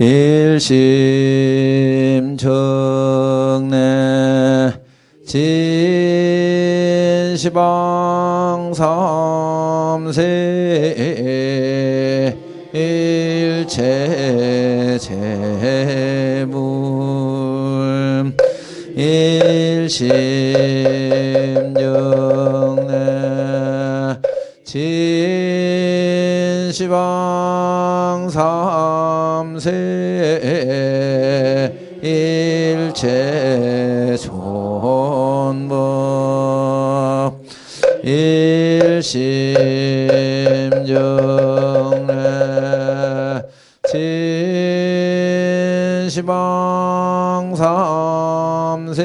일심정내 진시방 삼세 일체 재물 일심정내 진시방 삼세 일체 존법 일심정내 진시방 삼세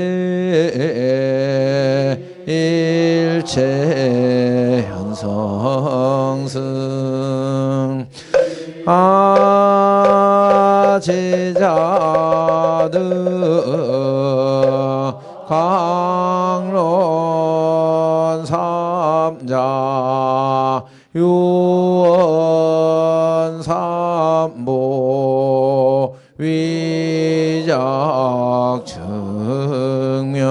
일체 현성승 아지자드 강론 삼자 유언 삼보 위작 증명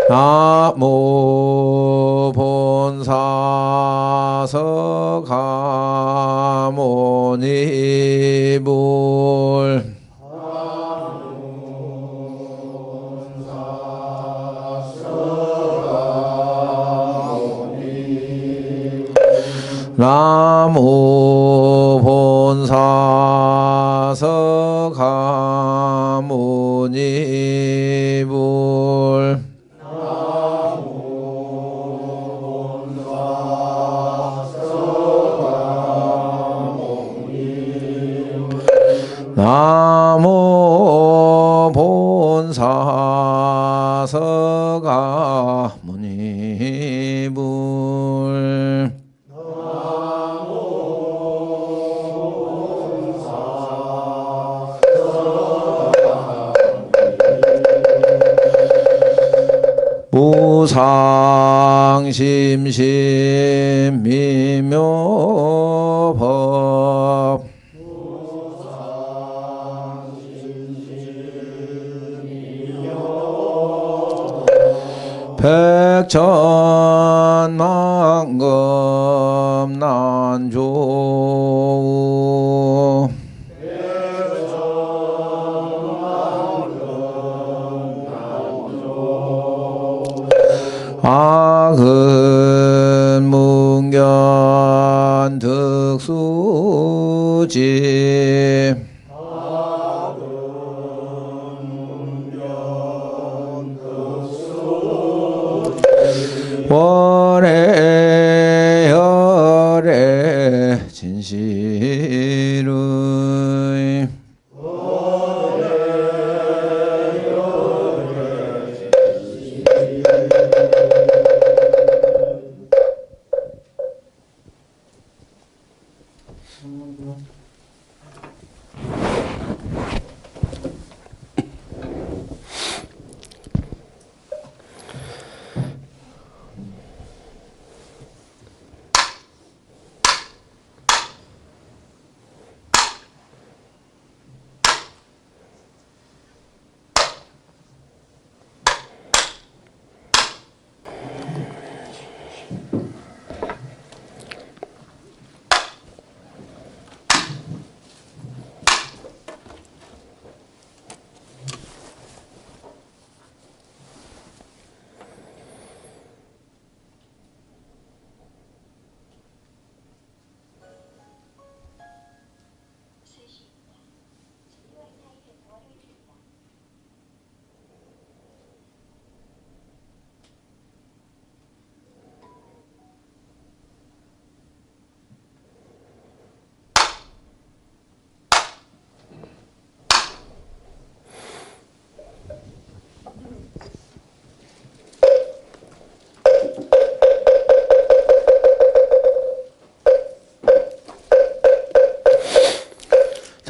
나무 본사서가모니불 나무 본사서가모니불 나무 본사서가모니불 무상심심 미묘법 백천만금 난조 악은 문견 득수지 월에 열에 진실의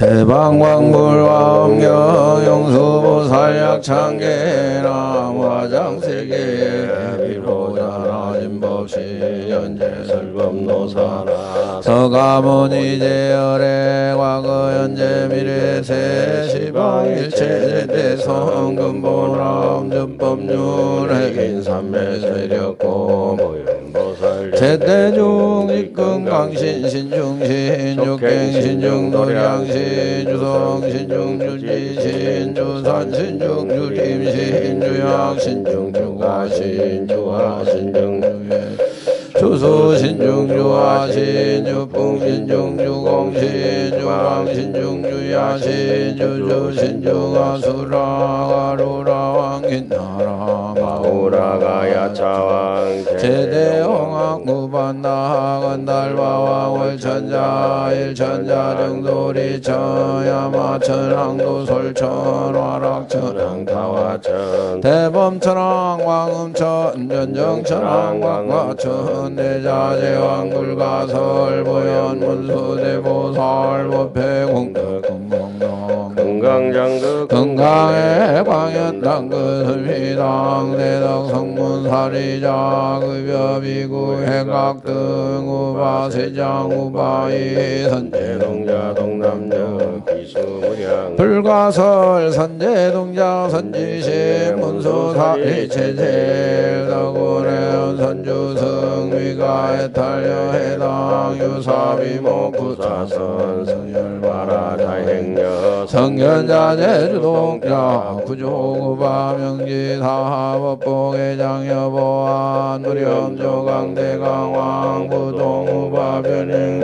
대방광불왕경 영수보살약창계나무 화장세계 비로자나진법 없이 현재 설법노사나 서가모니 제열의 과거 현재 미래 세시방일체 대성근보람 전법률의 인삼매 세력고 모연보살 제대중 입근강신 신중신 육갱신 중도량신 주성 신중 주지신 주산 신중 주림신 주약 신중 주가신 주하신 중주예 주수 신중 주하신 주풍 신중 주공신 주왕신 중주야신 주주 신중 아수라 아루라 왕긴나라 마우라가 야차왕 제대홍왕 무반나 건달바왕 월천자 일천자 정도리 천야마천왕도 솔천 화락천왕 타와천 대범천왕 왕음천 전정천왕 왕과천 대자재왕 불가설 보현 문수대보살 법회공덕 금공동 건강장득 건강의 광연당 그슬미당 대덕 성문사리자 급여비구 해각 등 우바세장 우바이 선제동자 동남녀 기수무량 불가설 선제동자 선지시 문수사리 체제 덕운의 선주승 위가해탈려 해당 유사비모 부사선 성열바라 다행여 성견자 제주동자 구조구바 명지사 법봉회장 여보안 무렴조강대강왕 부동우바 변행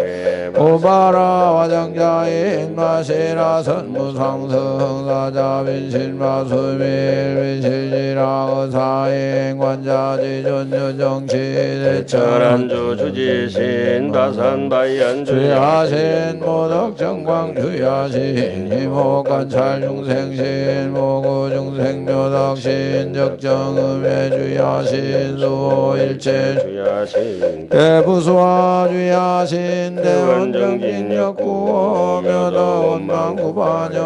우바라 화장자인 마시라 선무상성 사자 빈실마 수밀 빈실지라 의사인 관자지 전여정치 대철한주 주지신 다산바연 주야신 모덕정광 주야신 희목관찰 중생신 모구중생묘덕신 적정음의 주야신 수호일체 주야신 대부수와 주야신 대원정진역구 묘덕원망구바녀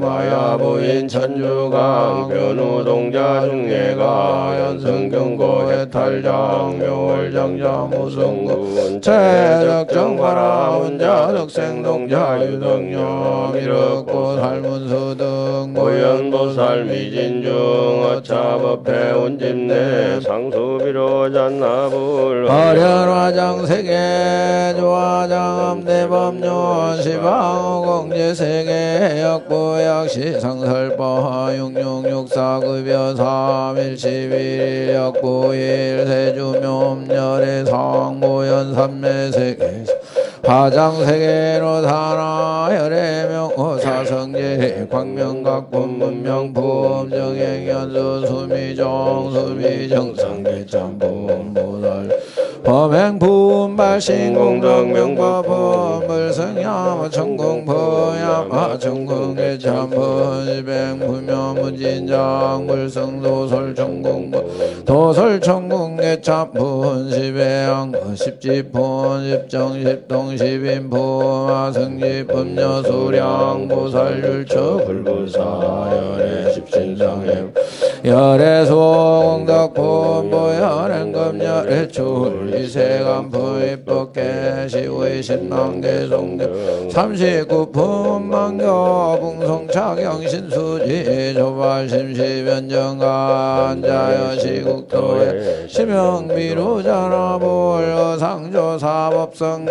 마야부인 천주강 변우동자 중예가 연성경고 해탈장 묘월정자 무승군 최적정화라 혼자덕생동자 유덕령 이렇고 살문수 등 고연보살 미진중 어차법회 온집내 상수비로 잔나불 어련화장세계 조화장 대법료 시방공제세계 역부역시 상설법 6664급여 3일 11일 역부일 세주묘음열의 상모연 삼매세계 화장세계로 사나 혈해명 사성제 광명각본 문명품 정행연수 수미정 수미정상계참품 보살 범행품 발신공덕명법품 불성야마 천공포야마 천공계참품 시뱅불명문진장 불성도설천공부 도설천공계참품 시배양 십지품 십정십동 십인품 아승지품 여수량 보살율처 불구사열의 십신상해 열애소공덕품 보열행금열애출 이세간품 입법계 시의 신망계 송대 39품 망교 붕송착영 신수지 조발심시변정간 자여시국토에 심영비루자나볼 어상조사법성계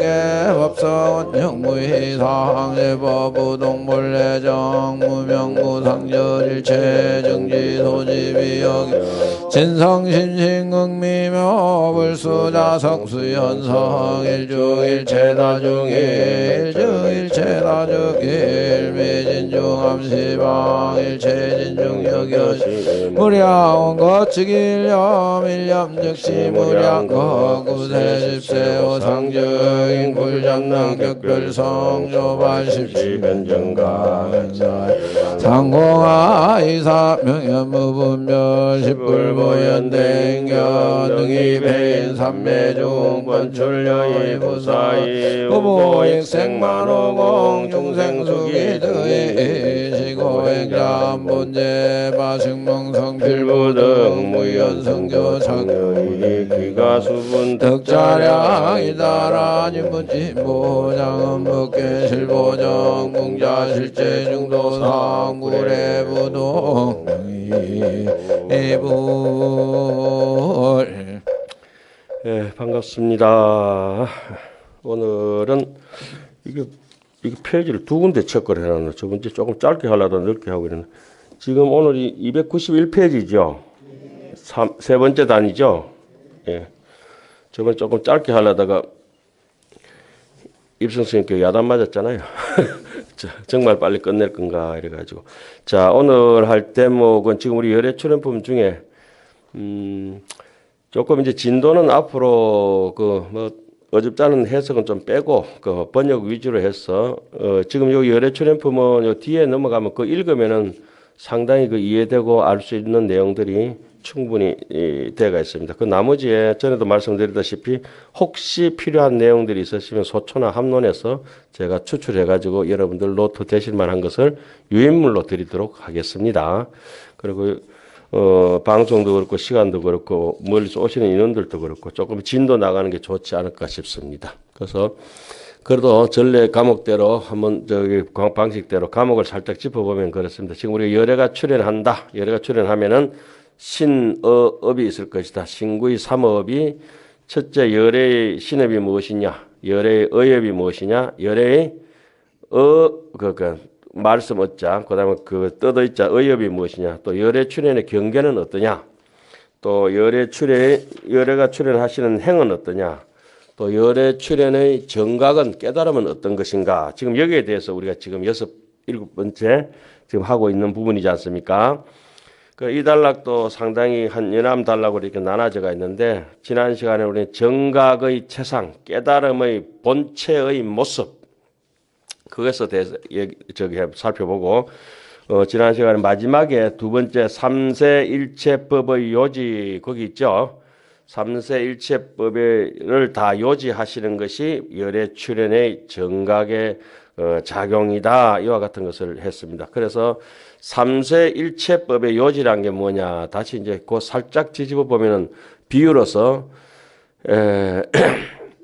법성원영무희상제법부동본래정 무명무상절일체 정지소지비역 진성신신극미묘 불수자성수연성 일중일체다중일 일중일체다중일 미진중암시방 일체진중여겨시 무량거치길염 일념즉시 무량거 구세십세오상증인 굴잡랑격별성 조발십시변정가 상공하이사명연무분별 십불보연댕겨 등이배인 삼매중 권출여의 부사이 우보익생만오공 중생수기드의 시고행잠본제 바식명성 필부등 무연성교 창여이 귀가 가수분 덕자량이다라니 묻지 보장은 법계 실보정 공자 실제 중도상 구례부동 이불. 예, 반갑습니다. 오늘은 이게 페이지를 두 군데 체크를 해놨네. 저번주에 조금 짧게 하려다 넓게 하고 이러네. 지금 오늘이 291페이지죠. 세 번째 단이죠. 예. 저번에 조금 짧게 하려다가 입성 선생님께 야단 맞았잖아요. 정말 빨리 끝낼 건가 이래가지고. 자, 오늘 할 대목은 지금 우리 열애 출연품 중에 조금 이제 진도는 앞으로 어줍지 않은 해석은 좀 빼고 번역 위주로 해서 지금 요 열애 출연품은 요 뒤에 넘어가면 읽으면은 상당히 이해되고 알 수 있는 내용들이 충분히 되어가 있습니다. 그 나머지에 전에도 말씀드렸다시피 혹시 필요한 내용들이 있으시면 소초나 함론에서 제가 추출해가지고 여러분들 노트 되실 만한 것을 유인물로 드리도록 하겠습니다. 그리고 방송도 그렇고 시간도 그렇고 멀리서 오시는 인원들도 그렇고 조금 진도 나가는 게 좋지 않을까 싶습니다. 그래서 그래도 전례 과목대로 한번 방식대로 과목을 살짝 짚어보면 그렇습니다. 지금 우리가 열애가 출연한다. 열애가 출연하면은 신어업이 있을 것이다. 신구의 삼어업이 첫째 열애의 신업이 무엇이냐? 열애의 어업이 무엇이냐? 열애의 말씀 어자, 그다음에 떠도있자 의업이 무엇이냐? 또 열애 출연의 경계는 어떠냐? 또 열애가 출연하시는 행은 어떠냐? 또 열애 출연의 정각은 깨달음은 어떤 것인가? 지금 여기에 대해서 우리가 지금 일곱 번째 지금 하고 있는 부분이지 않습니까? 이 단락도 상당히 한 연암 단락으로 이렇게 나눠져가 있는데 지난 시간에 우리 정각의 체상, 깨달음의 본체의 모습 그것에 대해서 살펴보고 지난 시간에 마지막에 두 번째 삼세일체법의 요지 거기 있죠. 삼세일체법을 다 요지하시는 것이 열애 출연의 정각의 작용이다. 이와 같은 것을 했습니다. 그래서 삼세일체법의 요지란 게 뭐냐. 다시 이제 살짝 뒤집어 보면은 비유로서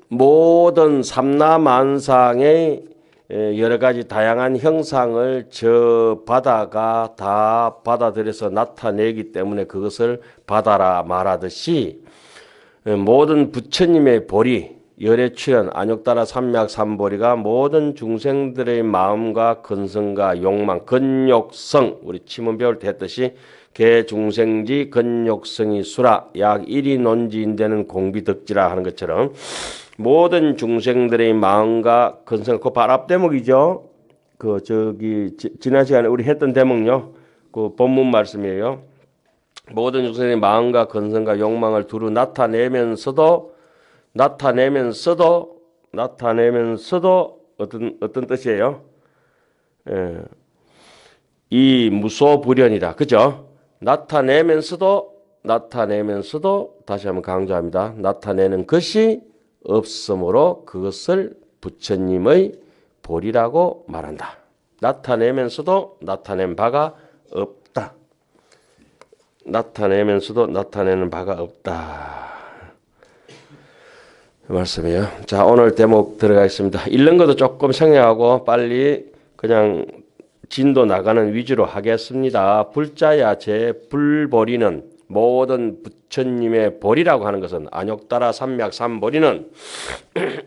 모든 삼라만상의 여러 가지 다양한 형상을 저 바다가 다 받아들여서 나타내기 때문에 그것을 바다라 말하듯이 모든 부처님의 보리, 열애 출연, 안욕따라 삼약 삼보리가 모든 중생들의 마음과 근성과 욕망, 근욕성, 우리 침문 배울 때 했듯이 개중생지 근욕성이 수라, 약 1이 논지인되는 공비덕지라 하는 것처럼 모든 중생들의 마음과 근성, 그 바로 앞 대목이죠. 지난 시간에 우리 했던 대목요. 그 본문 말씀이에요. 모든 중생의 마음과 근성과 욕망을 두루 나타내면서도 어떤 뜻이에요? 이 무소불현이다. 그죠? 나타내면서도 다시 한번 강조합니다. 나타내는 것이 없으므로 그것을 부처님의 보리라고 말한다. 나타내면서도 나타낸 바가 없다. 나타내면서도 나타내는 바가 없다. 말씀이에요. 자, 오늘 대목 들어가겠습니다. 읽는 것도 조금 생략하고 빨리 그냥 진도 나가는 위주로 하겠습니다. 불자야 제 불보리는 모든 부처님의 보리라고 하는 것은 안욕따라 삼약 삼보리는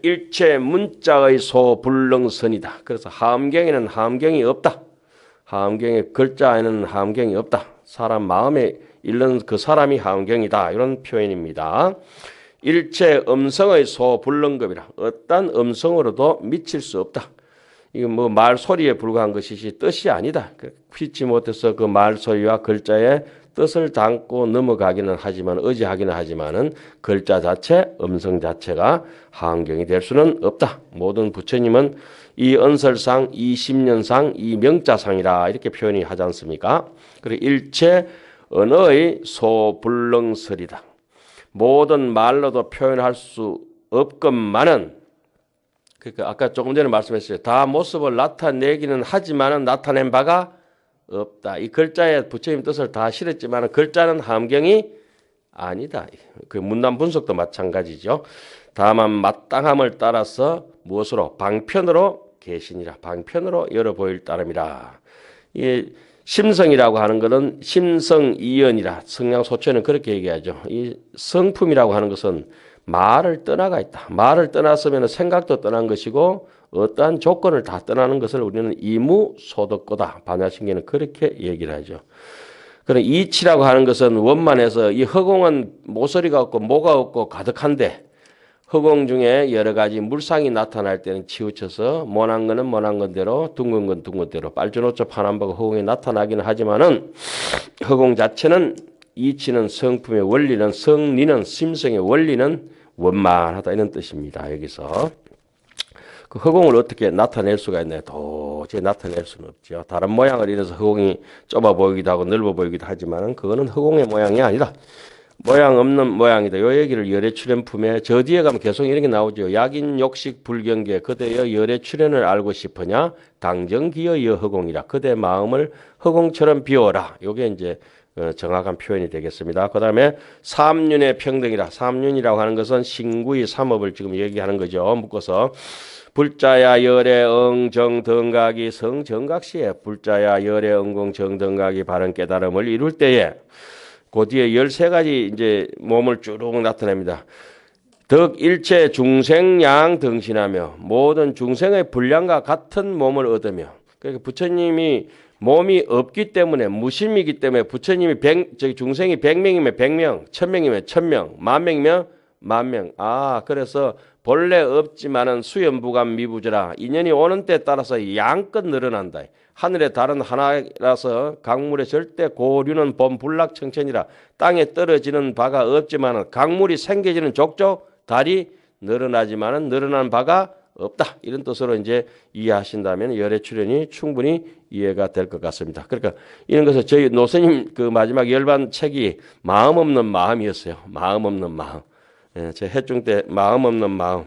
일체 문자의 소불능선이다. 그래서 하엄경에는 하엄경이 없다. 하엄경의 글자에는 하엄경이 없다. 사람 마음에 읽는 그 사람이 하엄경이다. 이런 표현입니다. 일체 음성의 소불능급이라. 어떤 음성으로도 미칠 수 없다. 이건 말소리에 불과한 것이지 뜻이 아니다. 피치 못해서 그 말소리와 글자의 뜻을 담고 넘어가기는 하지만 의지하기는 하지만은 글자 자체, 음성 자체가 하엄경이 될 수는 없다. 모든 부처님은 이 언설상, 이 심년상, 이 명자상이라 이렇게 표현이 하지 않습니까? 그리고 일체 언어의 소불능설이다. 모든 말로도 표현할 수 없건만은 그러니까 아까 조금 전에 말씀했어요. 다 모습을 나타내기는 하지만은 나타낸 바가 없다. 이 글자에 부처님 뜻을 다 실었지만 글자는 하엄경이 아니다. 그 문단 분석도 마찬가지죠. 다만 마땅함을 따라서 무엇으로 방편으로 계시니라. 방편으로 열어 보일 따름이라. 이 심성이라고 하는 것은 심성이연이라. 성량소천은 그렇게 얘기하죠. 이 성품이라고 하는 것은 말을 떠나가 있다. 말을 떠났으면 생각도 떠난 것이고 어떠한 조건을 다 떠나는 것을 우리는 이무소득고다. 반야신계는 그렇게 얘기를 하죠. 그럼 이치라고 하는 것은 원만해서 이 허공은 모서리가 없고 모가 없고 가득한데 허공 중에 여러 가지 물상이 나타날 때는 치우쳐서 모난 거는 모난 건대로 둥근 건 둥근 대로 빨주노초 파남보가 허공에 나타나기는 하지만은 허공 자체는 이치는 성품의 원리는 성리는 심성의 원리는 원만하다 이런 뜻입니다. 여기서 그 허공을 어떻게 나타낼 수가 있나요? 도저히 나타낼 수는 없죠. 다른 모양을 이래서 허공이 좁아 보이기도 하고 넓어 보이기도 하지만은 그거는 허공의 모양이 아니라 모양 없는 모양이다. 요 얘기를 열애출현품에 저 뒤에 가면 계속 이런 게 나오죠. 약인 욕식 불경계 그대여 열애출현을 알고 싶으냐 당정기여 여허공이라. 그대 마음을 허공처럼 비워라. 요게 이제 정확한 표현이 되겠습니다. 그 다음에 삼륜의 평등이라. 삼륜이라고 하는 것은 신구의 삼업을 지금 얘기하는 거죠. 묶어서 불자야 열애 응정 등각이 성정각시에 불자야 열애 응공 정등각이 바른 깨달음을 이룰 때에 그 뒤에 13가지 이제 몸을 쭉 나타냅니다. 덕 일체 중생양 등신하며 모든 중생의 분량과 같은 몸을 얻으며 그러니까 부처님이 몸이 없기 때문에 무심이기 때문에 부처님이 중생이 100명이면 100명, 1000명이면 1000명, 10,000명이면 10,000명. 아, 그래서 본래 없지만은 수연부감 미부저라. 인연이 오는 때에 따라서 양껏 늘어난다. 하늘의 달은 하나라서 강물의 절대 고류는 범불락청천이라. 땅에 떨어지는 바가 없지만은 강물이 생겨지는 족족 달이 늘어나지만은 늘어난 바가 없다. 이런 뜻으로 이제 이해하신다면 열애출현이 충분히 이해가 될 것 같습니다. 그러니까 이런 것을 저희 노스님 그 마지막 열반 책이 마음 없는 마음이었어요. 마음 없는 마음. 예, 제 해중 때 마음 없는 마음.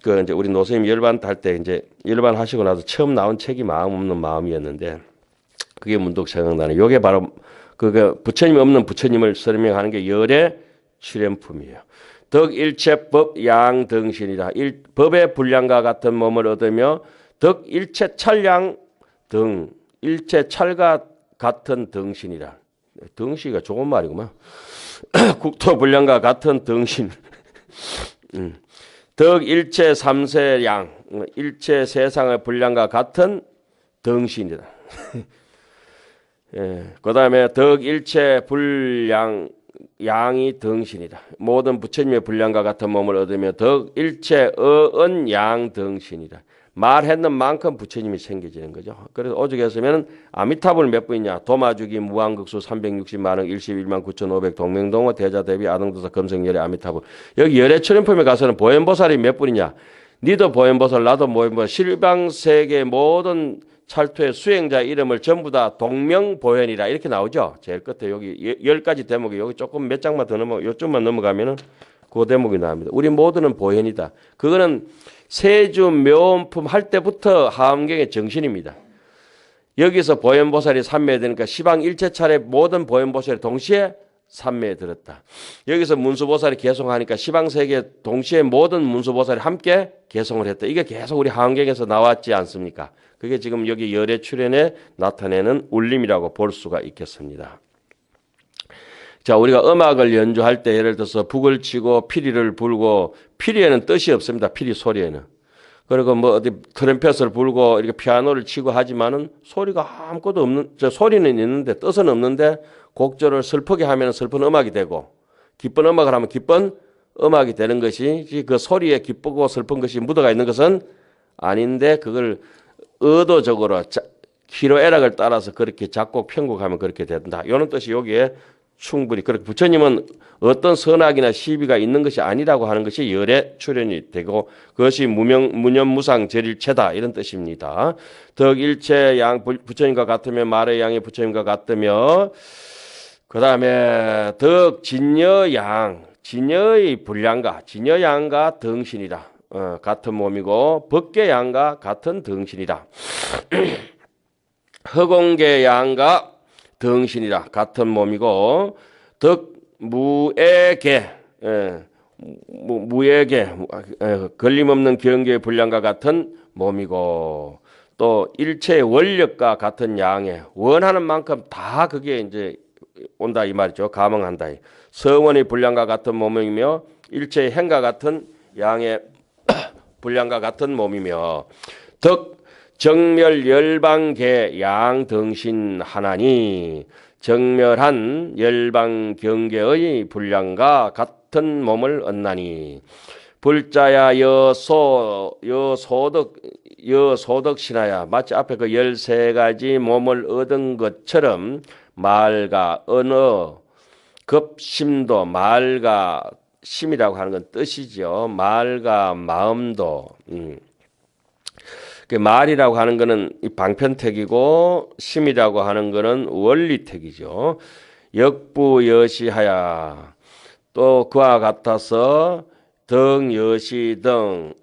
그 이제 우리 노스님 열반 탈 때 이제 열반 하시고 나서 처음 나온 책이 마음 없는 마음이었는데 그게 문득 생각나네. 요게 바로 그 부처님 없는 부처님을 설명하는 게 열애출현품이에요. 덕일체법 양등신이라. 법의 분량과 같은 몸을 얻으며 덕일체 찰량 등 일체 찰과 같은 등신이라. 등시가 좋은 말이구만. 국토 분량과 같은 등신. 덕일체 삼세양 일체 세상의 분량과 같은 등신이다. 예, 그 다음에 덕일체 분량 양이 등신이다. 모든 부처님의 분량과 같은 몸을 얻으며 덕일체 어은 양 등신이다. 말했는 만큼 부처님이 생겨지는 거죠. 그래서 오죽 했으면 아미타불 몇 분이냐. 도마주기 무한극수 360만억 11만 9,500 동명동어 대자대비 아등도사 금성열애 아미타불. 여기 열애출현품에 가서는 보현보살이 몇 분이냐. 니도 보현보살 나도 보현보살 실방세계 모든 찰토의 수행자 이름을 전부 다 동명보현이라 이렇게 나오죠. 제일 끝에 여기 10가지 대목이 여기 조금 몇 장만 더 요점만 넘어가면은 그 대목이 나옵니다. 우리 모두는 보현이다. 그거는 세주 묘원품 할 때부터 하엄경의 정신입니다. 여기서 보현보살이 삼매에 되니까 시방 일체찰의 모든 보현보살이 동시에 삼매에 들었다. 여기서 문수보살이 개송하니까 시방세계 동시에 모든 문수보살이 함께 개송을 했다. 이게 계속 우리 하엄경에서 나왔지 않습니까? 그게 지금 여기 열애출현에 나타내는 울림이라고 볼 수가 있겠습니다. 자, 우리가 음악을 연주할 때 예를 들어서 북을 치고 피리를 불고 피리에는 뜻이 없습니다. 피리 소리에는. 그리고 뭐 어디 트럼펫을 불고 이렇게 피아노를 치고 하지만은 소리가 아무것도 없는, 소리는 있는데 뜻은 없는데 곡절을 슬프게 하면 슬픈 음악이 되고 기쁜 음악을 하면 기쁜 음악이 되는 것이 그 소리에 기쁘고 슬픈 것이 묻어가 있는 것은 아닌데 그걸 의도적으로 희로애락을 따라서 그렇게 작곡 편곡하면 그렇게 된다. 이런 뜻이 여기에 충분히 그렇게 부처님은 어떤 선악이나 시비가 있는 것이 아니라고 하는 것이 열애출현이 되고 그것이 무념무상 절일체다 이런 뜻입니다. 덕일체 양 부처님과 같으며 말의 양이 부처님과 같으며 그 다음에 덕진여양 진여의 분량과 진여양과 등신이다. 같은 몸이고 법계양과 같은 등신이다. 허공계양과 등신이라 같은 몸이고 무에게 무에게 걸림없는 경계의 분량과 같은 몸이고 또 일체의 원력과 같은 양에 원하는 만큼 다 그게 이제 온다 이 말이죠. 감응한다. 성원의 분량과 같은 몸이며 일체의 행과 같은 양의 분량과 같은 몸이며 덕 정멸 열방계 양등신 하나니 정멸한 열방 경계의 분량과 같은 몸을 얻나니 불자야 여소덕신하야 마치 앞에 그 13가지 몸을 얻은 것처럼 말과 언어 급심도 말과 심이라고 하는 건 뜻이죠. 말과 마음도 그 말이라고 하는 거는 이 방편택이고 심이라고 하는 거는 원리택이죠. 역부여시하야 또 그와 같아서 등 여시 등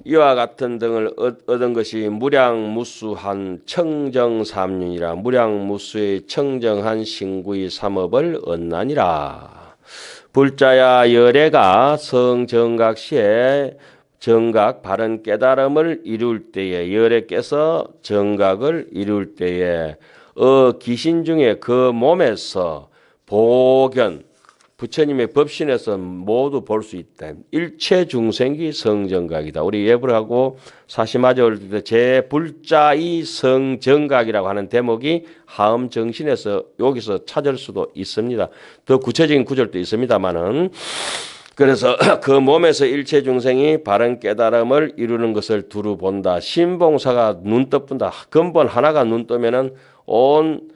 이와 같은 등을 얻은 것이 무량무수한 청정삼륜이라 무량무수의 청정한 신구의 삼업을 얻나니라. 불자야 열애가 성정각시에 정각 바른 깨달음을 이룰 때에 열애께서 정각을 이룰 때에 귀신 중에 그 몸에서 보견 부처님의 법신에서 모두 볼 수 있다. 일체 중생이 성정각이다. 우리 예불하고 사시마저올 때 제불자의 성정각이라고 하는 대목이 하음정신에서 여기서 찾을 수도 있습니다. 더 구체적인 구절도 있습니다만은 그래서 그 몸에서 일체 중생이 바른 깨달음을 이루는 것을 두루 본다. 신봉사가 눈 떠본다. 근본 하나가 눈 뜨면은 온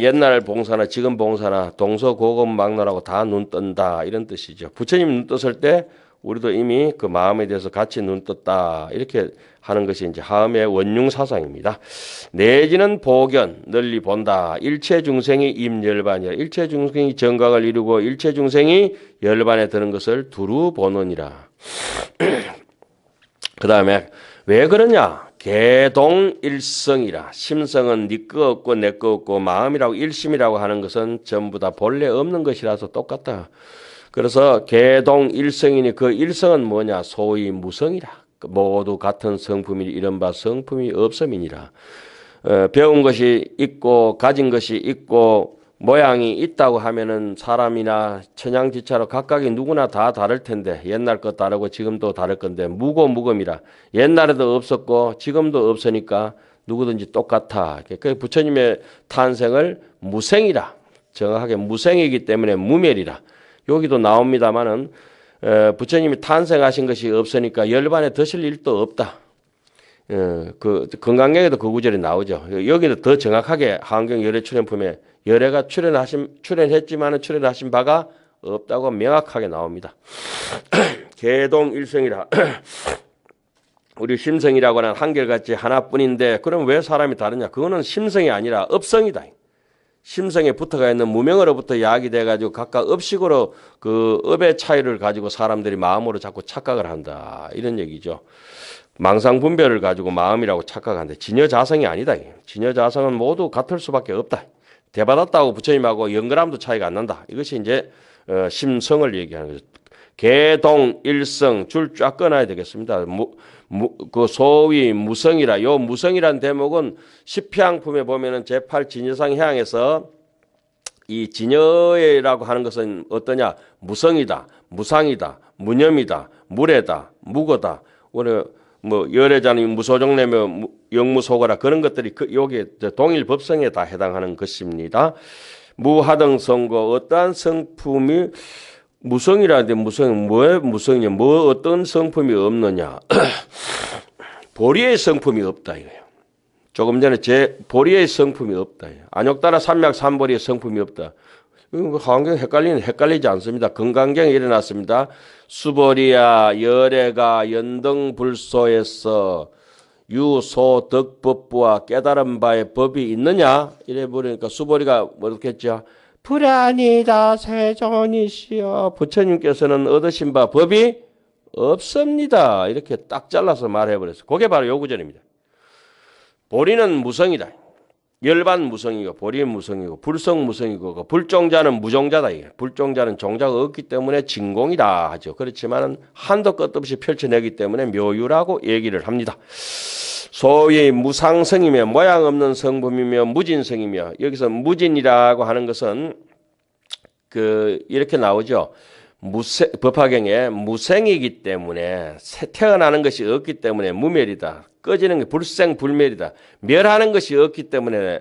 옛날 봉사나 지금 봉사나 동서고금막론하고 다 눈 뜬다 이런 뜻이죠. 부처님 눈 떴을 때 우리도 이미 그 마음에 대해서 같이 눈 떴다 이렇게 하는 것이 이제 하음의 원융 사상입니다. 내지는 보견 널리 본다. 일체 중생이 임열반이라 일체 중생이 정각을 이루고 일체 중생이 열반에 드는 것을 두루 보느니라. 그 다음에 왜 그러냐? 개동일성이라. 심성은 네 거 없고 내 거 없고 마음이라고 일심이라고 하는 것은 전부 다 본래 없는 것이라서 똑같다. 그래서 개동일성이니 그 일성은 뭐냐? 소위 무성이라. 모두 같은 성품이 이른바 성품이 없음이니라. 배운 것이 있고 가진 것이 있고 모양이 있다고 하면은 사람이나 천양지차로 각각이 누구나 다 다를 텐데 옛날 것 다르고 지금도 다를 건데 무고무금이라. 옛날에도 없었고 지금도 없으니까 누구든지 똑같아. 그 부처님의 탄생을 무생이라. 정확하게 무생이기 때문에 무멸이라. 여기도 나옵니다마는 부처님이 탄생하신 것이 없으니까 열반에 드실 일도 없다. 그 건강경에도 그 구절이 나오죠. 여기도 더 정확하게 한경 열애 출연품에 열애가 출연했지만은 출연하신 바가 없다고 명확하게 나옵니다. 개동일성이라. 우리 심성이라고 하는 한결같이 하나뿐인데 그럼 왜 사람이 다르냐? 그거는 심성이 아니라 업성이다. 심성에 붙어가 있는 무명으로부터 야기 돼가지고 각각 업식으로 그 업의 차이를 가지고 사람들이 마음으로 자꾸 착각을 한다. 이런 얘기죠. 망상분별을 가지고 마음이라고 착각한다. 진여자성이 아니다. 진여자성은 모두 같을 수밖에 없다. 대받았다고 부처님하고 연결함도 차이가 안 난다. 이것이 이제 심성을 얘기하는 거죠. 개동일성 줄 쫙 끊어야 되겠습니다. 그 소위 무성이라. 요 무성이란 대목은 십향품에 보면은 제8 진여상 해양에서 이 진여라고 하는 것은 어떠냐? 무성이다, 무상이다, 무념이다, 무례다, 무거다. 우리 뭐 열애자는 무소정내며 영무소거라 그런 것들이 여기에 동일 법성에 다 해당하는 것입니다. 무하등성고 어떠한 성품이 무성이라는데 왜 무성이냐? 뭐 어떤 성품이 없느냐? 보리의 성품이 없다 이거예요. 조금 전에 보리의 성품이 없다. 안욕따라 삼약 삼보리의 성품이 없다. 한경 헷갈리지 않습니다. 건강경에 일어났습니다. 수보리야 열애가 연등불소에서 유소덕법부와 깨달은 바의 법이 있느냐? 이래 버리니까 수보리가 어떻게 했죠? 불안이다 세존이시여. 부처님께서는 얻으신 바 법이 없습니다. 이렇게 딱 잘라서 말해버렸어요. 그게 바로 요 구절입니다. 보리는 무성이다. 열반 무성이고 보리 무성이고 불성 무성이고 불종자는 무종자다. 불종자는 종자가 없기 때문에 진공이다 하죠. 그렇지만 한도 끝도 없이 펼쳐내기 때문에 묘유라고 얘기를 합니다. 소위 무상성이며 모양 없는 성품이며 무진성이며 여기서 무진이라고 하는 것은 이렇게 나오죠. 법화경에 무생이기 때문에 태어나는 것이 없기 때문에 무멸이다. 꺼지는 게 불생불멸이다. 멸하는 것이 없기 때문에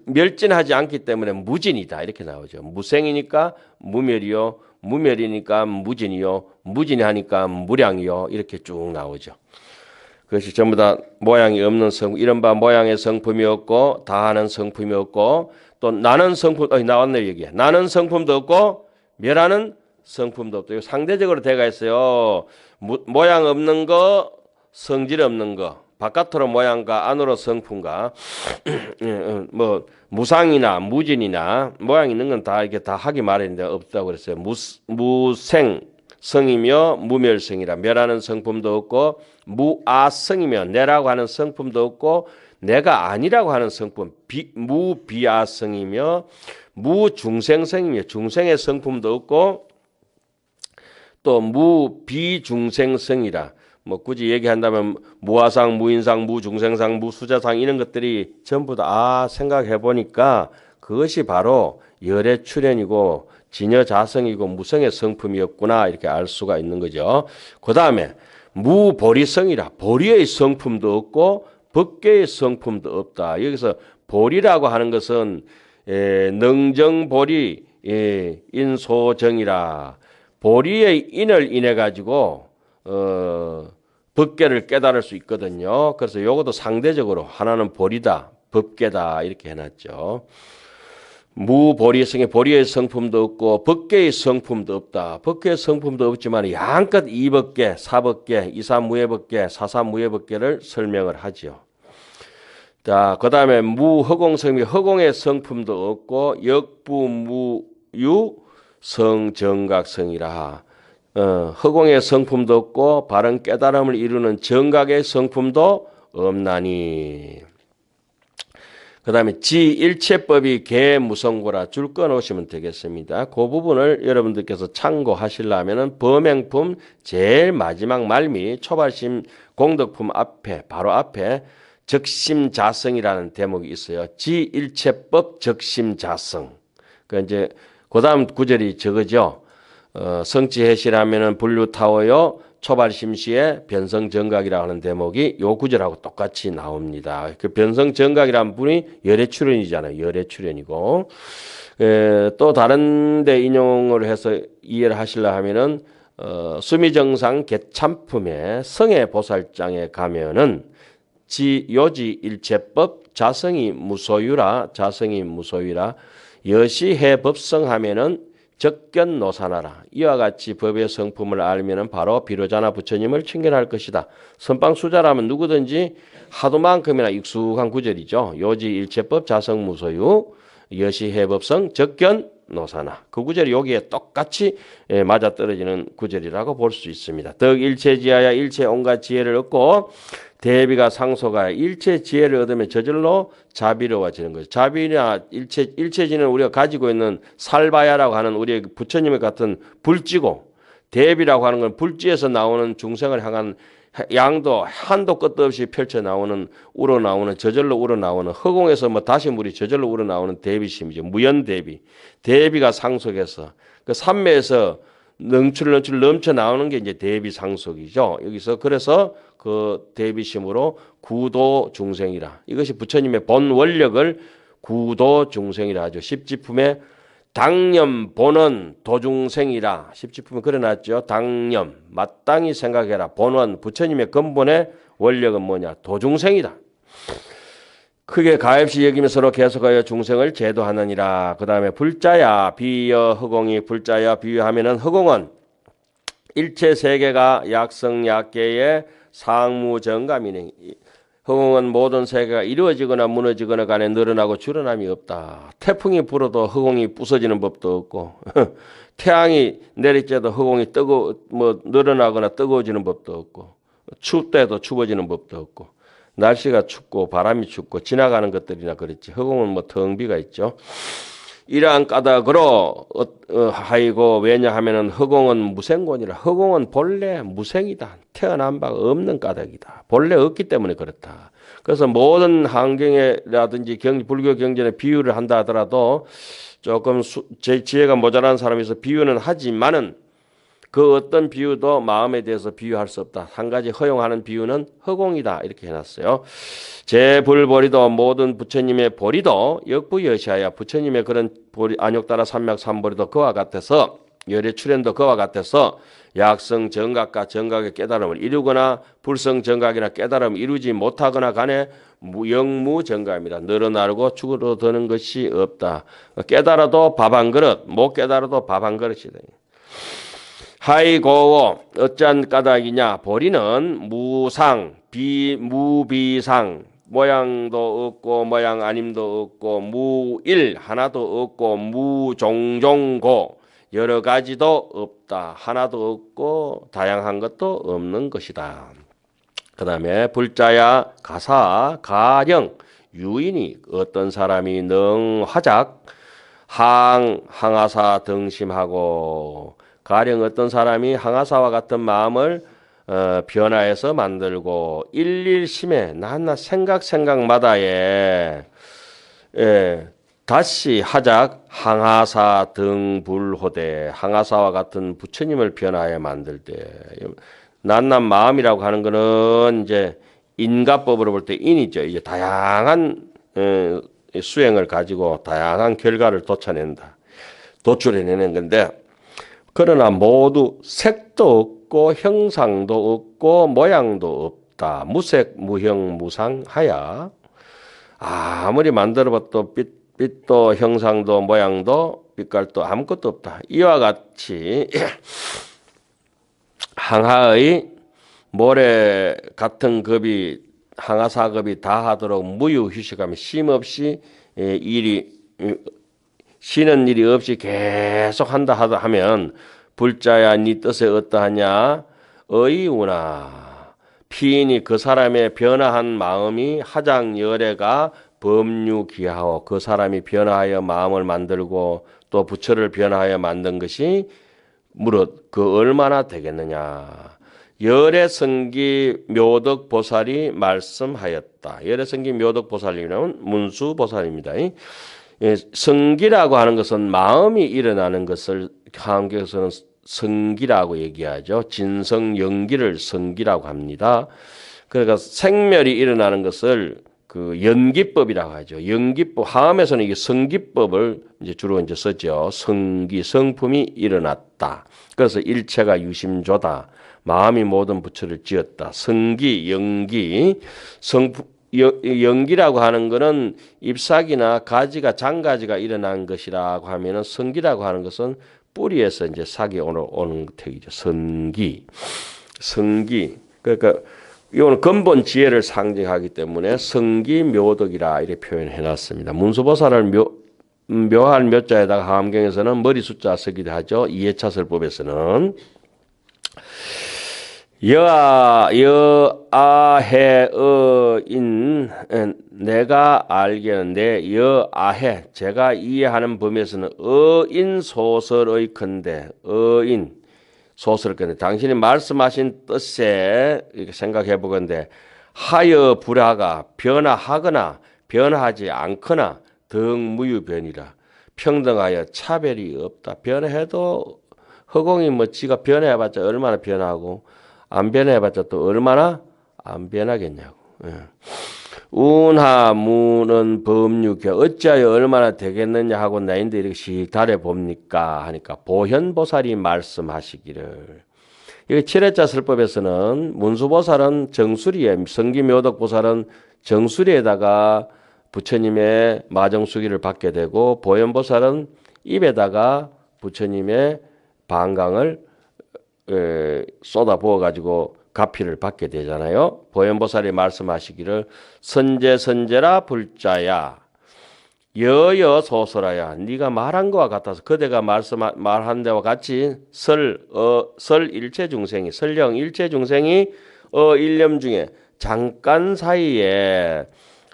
멸진하지 않기 때문에 무진이다. 이렇게 나오죠. 무생이니까 무멸이요. 무멸이니까 무진이요. 무진하니까 무량이요. 이렇게 쭉 나오죠. 그것이 전부 다 모양이 없는 성품, 이른바 모양의 성품이 없고 다하는 성품이 없고 또 나는 성품, 나왔네요 여기에. 나는 성품도 없고 멸하는 성품도 없다. 상대적으로 돼가 있어요. 모양 없는 거, 성질 없는 거, 바깥으로 모양과 안으로 성품과 뭐 무상이나 무진이나 모양 있는 건 다 이렇게 다 하기 마련인데 없다고 그랬어요. 무생 성이며 무멸성이라 멸하는 성품도 없고 무아성이며 내라고 하는 성품도 없고 내가 아니라고 하는 성품 무비아성이며 무중생성이며 중생의 성품도 없고 또 무비중생성이라 뭐 굳이 얘기한다면 무아상, 무인상, 무중생상, 무수자상 이런 것들이 전부 다 생각해 보니까 그것이 바로 열의 출현이고 진여자성이고 무성의 성품이었구나 이렇게 알 수가 있는 거죠. 그 다음에 무보리성이라 보리의 성품도 없고 법계의 성품도 없다. 여기서 보리라고 하는 것은 능정보리 인소정이라 보리의 인을 인해 가지고 법계를 깨달을 수 있거든요. 그래서 요것도 상대적으로 하나는 보리다, 법계다 이렇게 해놨죠. 무보리성에 보리의 성품도 없고 법계의 성품도 없다. 법계의 성품도 없지만 양껏 이법계, 사법계, 이사무예법계, 사사무예법계를 설명을 하죠. 자, 그 다음에 무허공성이 허공의 성품도 없고 역부무유 성정각성이라 허공의 성품도 없고 바른 깨달음을 이루는 정각의 성품도 없나니. 그 다음에 지일체법이 개무성고라 줄 꺼놓으시면 되겠습니다. 그 부분을 여러분들께서 참고하시려면 범행품 제일 마지막 말미 초발심 공덕품 앞에 바로 앞에 적심자성이라는 대목이 있어요. 지일체법 적심자성. 이제 그 다음 구절이 저거죠. 성지해시라면은 분류타워요. 초발심시의 변성정각이라고 하는 대목이 요 구절하고 똑같이 나옵니다. 그 변성정각이라는 분이 열의 출현이잖아요. 열의 출현이고 또 다른 데 인용을 해서 이해를 하시려 하면은 수미정상 개참품의 성애보살장에 가면은 요지일체법 자성이 무소유라 여시해법성하면은 적견노사나라. 이와 같이 법의 성품을 알면은 바로 비로자나 부처님을 칭견할 것이다. 선방수자라면 누구든지 하도만큼이나 익숙한 구절이죠. 요지일체법 자성무소유 여시해법성 적견노사나. 그 구절이 여기에 똑같이 맞아떨어지는 구절이라고 볼 수 있습니다. 덕일체지하야 일체 온갖 지혜를 얻고 대비가 상소가 일체 지혜를 얻으면 저절로 자비로워지는 거죠. 자비나 일체지는 우리가 가지고 있는 살바야라고 하는 우리의 부처님의 같은 불지고 대비라고 하는 건 불지에서 나오는 중생을 향한 양도 한도 끝도 없이 펼쳐 나오는 우러나오는 저절로 우러나오는 허공에서 뭐 다시 물이 저절로 우러나오는 대비심이죠. 무연대비. 대비가 상속해서 그 삼매에서 넘출 넘쳐 나오는 게 이제 대비 상속이죠. 여기서 그래서 그 대비심으로 구도 중생이라. 이것이 부처님의 본 원력을 구도 중생이라 하죠. 십지품에 당념 본원 도중생이라. 십지품에 그려놨죠. 당념 마땅히 생각해라. 본원 부처님의 근본의 원력은 뭐냐? 도중생이다. 크게 가입시 여기면서로 계속하여 중생을 제도하느니라. 그 다음에 불자야 비여 허공이 불자야 비유하면은 허공은 일체 세계가 약성약계의 상무정감이네. 허공은 모든 세계가 이루어지거나 무너지거나 간에 늘어나고 줄어남이 없다. 태풍이 불어도 허공이 부서지는 법도 없고 태양이 내리쬐도 허공이 늘어나거나 뜨거워지는 법도 없고 춥 때도 추워지는 법도 없고 날씨가 춥고 바람이 춥고 지나가는 것들이나 그렇지. 허공은 뭐 텅 비가 있죠. 이러한 까닭으로 하이고 왜냐하면은 허공은 무생곤이라. 허공은 본래 무생이다. 태어난 바가 없는 까닭이다. 본래 없기 때문에 그렇다. 그래서 모든 환경에라든지 불교 경전에 비유를 한다 하더라도 조금 제 지혜가 모자란 사람에서 비유는 하지만은 그 어떤 비유도 마음에 대해서 비유할 수 없다. 한 가지 허용하는 비유는 허공이다. 이렇게 해놨어요. 제 불보리도 모든 부처님의 보리도 역부여시하여 부처님의 그런 보리, 안욕따라 삼맥삼보리도 그와 같아서 열의 출현도 그와 같아서 약성 정각과 정각의 깨달음을 이루거나 불성 정각이나 깨달음을 이루지 못하거나 간에 영무 정각입니다. 늘어나고 죽어드는 것이 없다. 깨달아도 밥 한 그릇, 못 깨달아도 밥 한 그릇이다. 하이고오 어찌한 까닭이냐. 보리는 무상 무비상 모양도 없고 모양 아님도 없고 무일 하나도 없고 무종종고 여러 가지도 없다. 하나도 없고 다양한 것도 없는 것이다. 그 다음에 불자야 가사 가령 유인이 어떤 사람이 능화작 항하사 등심하고 가령 어떤 사람이 항아사와 같은 마음을 변화해서 만들고 일일심에 낮낮 생각마다에 다시 하작 항아사 등불호대 항아사와 같은 부처님을 변화해 만들 때 낮낮 마음이라고 하는 거는 이제 인가법으로 볼 때 인이죠. 이제 다양한 수행을 가지고 다양한 결과를 도출해내는 건데 그러나 모두 색도 없고 형상도 없고 모양도 없다. 무색 무형 무상하야 아무리 만들어봐도 빛도 형상도 모양도 빛깔도 아무것도 없다. 이와 같이 항하의 모래 같은 급이 항하사급이 다하도록 무유휴식하며 쉼없이 쉬는 일이 없이 계속 한다 하면 불자야 네 뜻에 어떠하냐. 의우나 피인이 그 사람의 변화한 마음이 하장열애가 법류기하오. 그 사람이 변화하여 마음을 만들고 또 부처를 변화하여 만든 것이 무릇 그 얼마나 되겠느냐. 열애성기 묘덕보살이 말씀하였다. 열애성기 묘덕보살이라면 문수보살입니다. 성기라고 하는 것은 마음이 일어나는 것을 한국에서는 성기라고 얘기하죠. 진성연기를 성기라고 합니다. 그러니까 생멸이 일어나는 것을 그 연기법이라고 하죠. 연기법 하암에서는 이게 성기법을 이제 주로 이제 쓰죠. 성기 성품이 일어났다. 그래서 일체가 유심조다. 마음이 모든 부처를 지었다. 성기 연기 연기라고 하는 것은 잎사귀나 가지가 장가지가 일어난 것이라고 하면은 성기라고 하는 것은 뿌리에서 이제 싹이 오는 택이죠. 성기. 그러니까 이거는 근본 지혜를 상징하기 때문에 성기 묘덕이라 이렇게 표현해 놨습니다. 문수보살을 묘할 묘자에다가 하암경에서는 머리 숫자 쓰기도 하죠. 이해차설법에서는 여아해어인 내가 알기는 내 여아해 제가 이해하는 범위에서는 어인 소설의 건데 어인 소설의 건데 당신이 말씀하신 뜻에 이렇게 생각해 보건대 하여 불하가 변화하거나 변화하지 않거나 등무유변이라 평등하여 차별이 없다. 변해도 허공이 뭐 지가 변해봤자 얼마나 변하고 안 변해봤자 또 얼마나 안 변하겠냐고. 운하무는 법류교 어찌하여 얼마나 되겠느냐 하고 나인데 이렇게 달해 봅니까 하니까 보현보살이 말씀하시기를. 이 칠해자 설법에서는 문수보살은 정수리에 성기묘덕보살은 정수리에다가 부처님의 마정수기를 받게 되고 보현보살은 입에다가 부처님의 방광을 쏟아 부어가지고 가피를 받게 되잖아요. 보현보살이 말씀하시기를 선제선제라 불자야 여여소설하야 네가 말한 것과 같아서 그대가 말한 데와 같이 설 일체 중생이 설령 일체 중생이 일념 중에 잠깐 사이에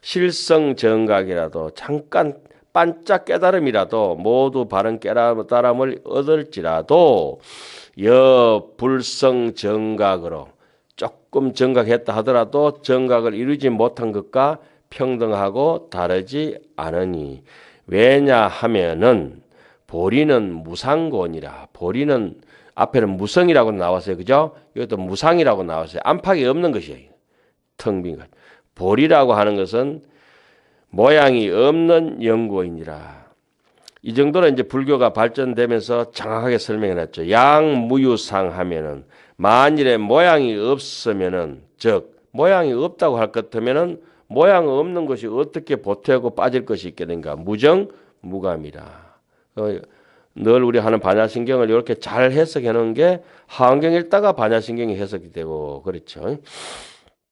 실성 정각이라도 잠깐 반짝 깨달음이라도 모두 바른 깨달음을 얻을지라도 불성 정각으로 조금 정각했다 하더라도 정각을 이루지 못한 것과 평등하고 다르지 않으니 왜냐하면은 보리는 무상곤이라. 보리는 앞에는 무성이라고 나왔어요. 그죠? 이것도 무상이라고 나왔어요. 안팎이 없는 것이에요. 텅 빈 것. 보리라고 하는 것은 모양이 없는 영고이니라. 이 정도로 이제 불교가 발전되면서 정확하게 설명해 놨죠. 양무유상 하면은 만일에 모양이 없으면은 즉 모양이 없다고 할 것 같으면은 모양 없는 것이 어떻게 보태고 빠질 것이 있겠는가? 무정 무감이라. 늘 우리 하는 반야신경을 이렇게 잘 해석해 놓은 게 하안경 읽다가 반야신경이 해석이 되고 그렇죠.